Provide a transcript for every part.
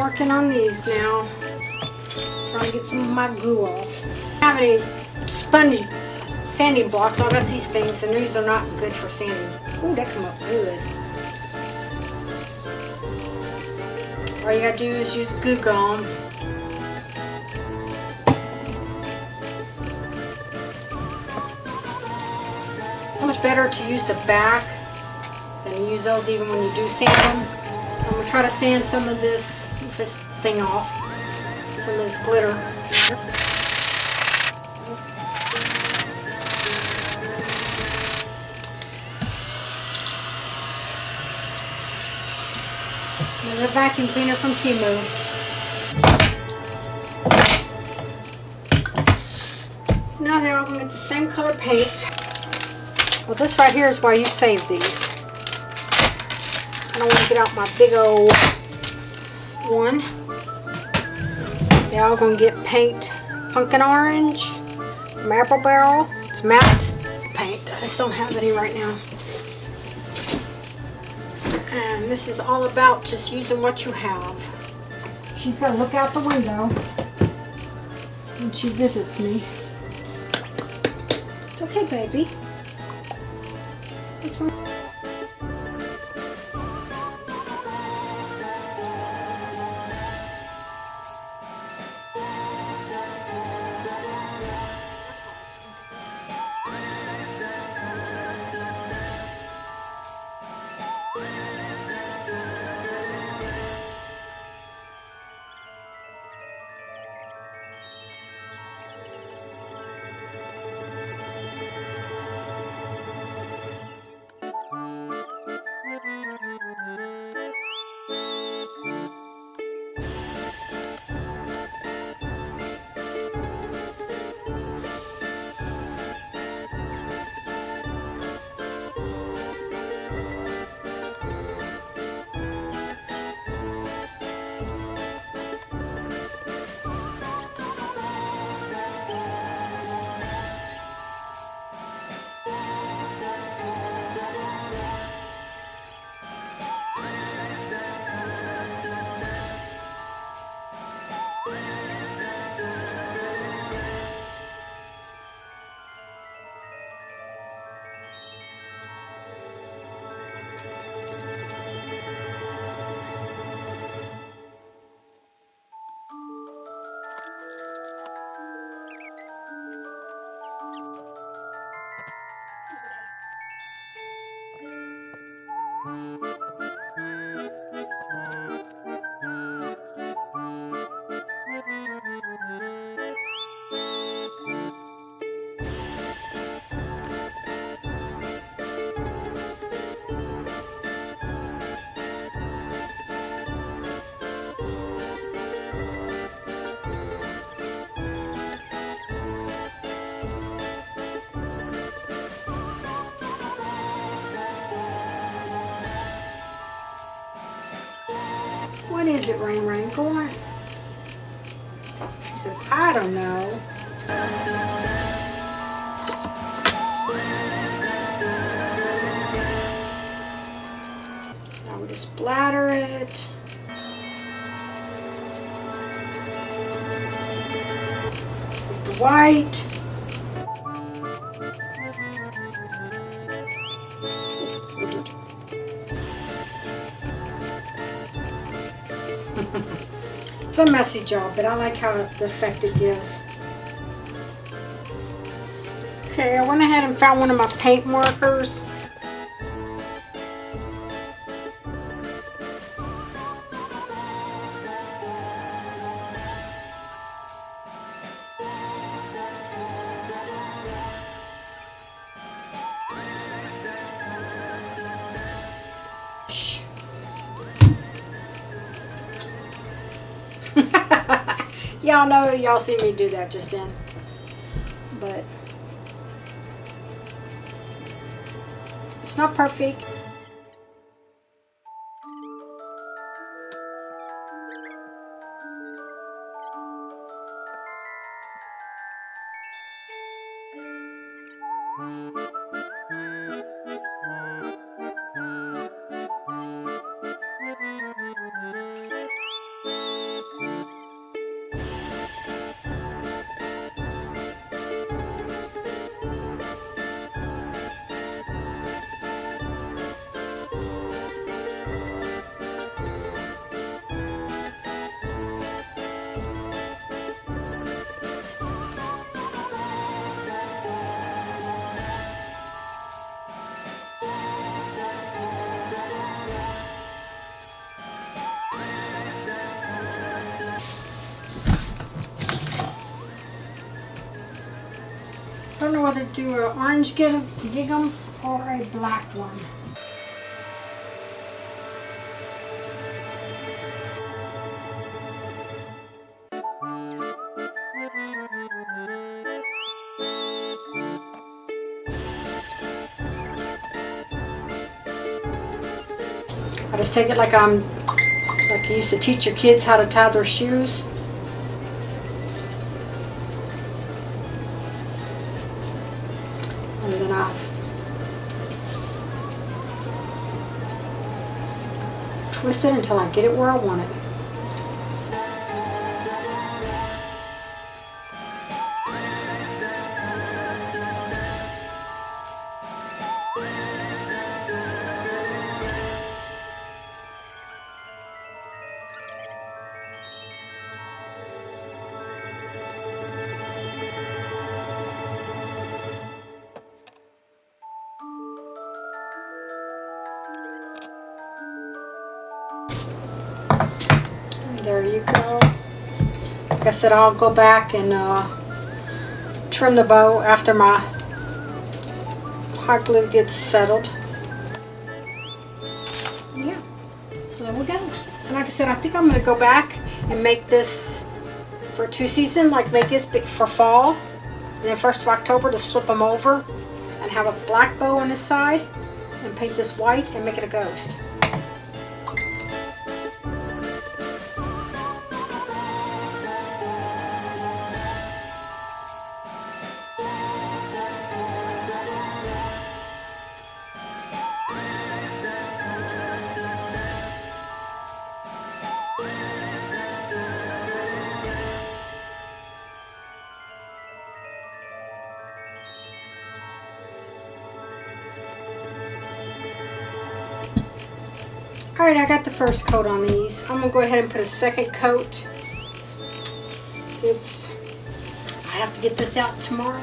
working on these now. Trying to get some of my goo off. I don't have any sponge sanding blocks. I got these things, and these are not good for sanding. Ooh, that come up good. All you gotta do is use Goo Gone. So much better to use the back than to use those even when you do sand them. I'm gonna try to sand some of this thing off, some of this glitter. Another vacuum cleaner from Temu. Now they're all going to get the same color paint. Well, this right here is why you save these. I don't want to get out my big old one. They're all going to get paint pumpkin orange, maple barrel. It's matte paint. I just don't have any right now. And this is all about just using what you have. She's going to look out the window when she visits me. It's okay, baby. What's wrong? What is it, Rain Rain? Go on. She says, I don't know. Now we just splatter it. With the white. It's a messy job, but I like how the effect it gives. Okay, I went ahead and found one of my paint markers. Y'all know, y'all see me do that just then, but it's not perfect. don't know whether to do an orange gingham or a black one. I just take it like you used to teach your kids how to tie their shoes. And then I twist it until I get it where I want it. There you go. Like I said, I'll go back and trim the bow after my hot glue gets settled. Yeah, so there we go. And like I said, I think I'm going to go back and make this for 2 season, like make this for fall. And then 1st of October, just flip them over and have a black bow on this side and paint this white and make it a ghost. Alright, I got the first coat on these. I'm going to go ahead and put a second coat. I have to get this out tomorrow.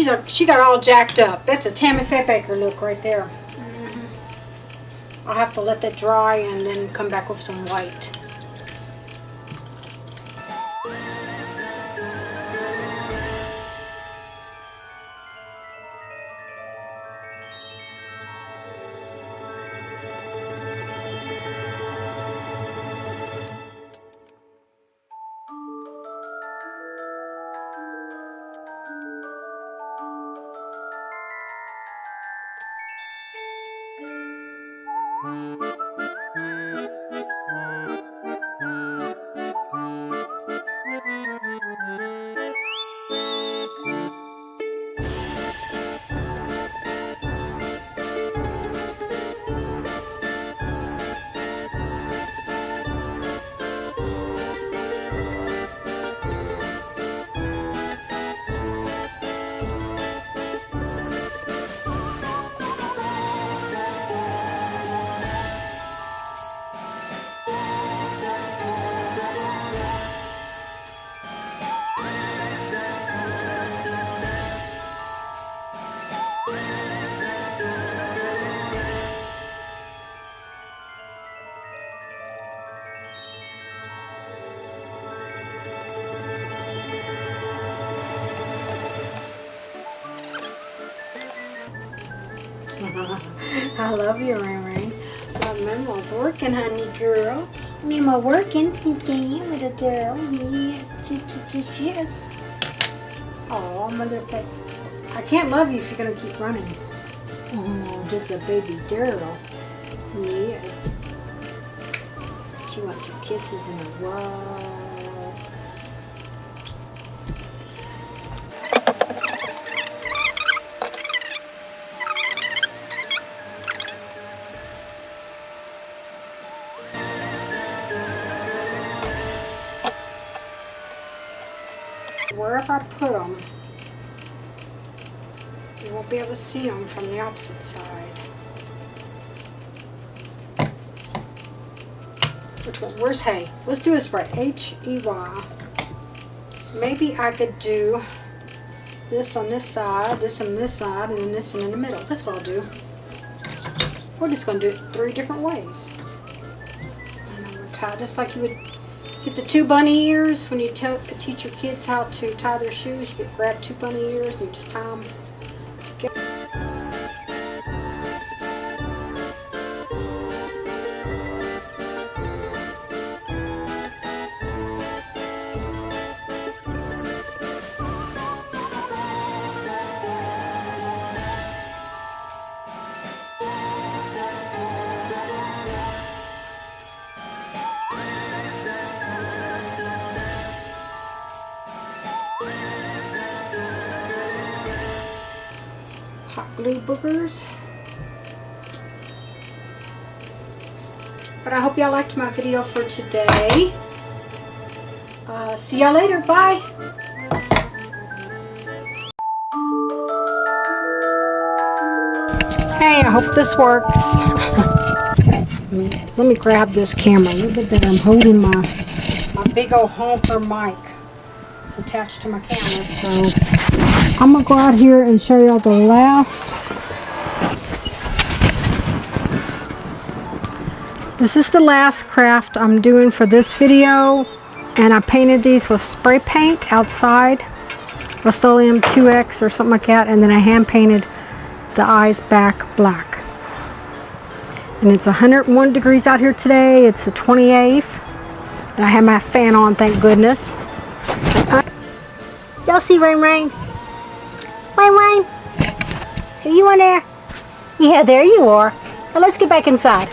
So she got all jacked up. That's a Tammy Fairbaker look right there. I'll have to let that dry and then come back with some white. I love you, Rain Rain. My Memo's working, honey girl. Memo working. Yeah, little girl. Yeah, yes. Oh, mother pet. I can't love you if you're gonna keep running. Oh, just a baby girl. Yes. She wants her kisses in a row. Wherever I put them, you won't be able to see them from the opposite side. Which one? Where's hay? Let's do this right. H-E-Y. Maybe I could do this on this side, this on this side, and then this one in the middle. That's what I'll do. We're just going to do it 3 different ways. And I'm going to tie just like you would get the 2 bunny ears when you teach your kids how to tie their shoes. You grab 2 bunny ears and you just tie them together. Hot glue boogers. But I hope y'all liked my video for today. See y'all later. Bye. Hey, I hope this works. Let me grab this camera a little bit better. I'm holding my big old honker mic. It's attached to my camera, so I'm going to go out here and show y'all the last. This is the last craft I'm doing for this video, and I painted these with spray paint outside, Rust-Oleum 2X or something like that, and then I hand painted the eyes back black. And it's 101 degrees out here today. It's the 28th, and I have my fan on, thank goodness. Y'all see Rain Rain? Rain Rain? Are you in there? Yeah, there you are. Now let's get back inside.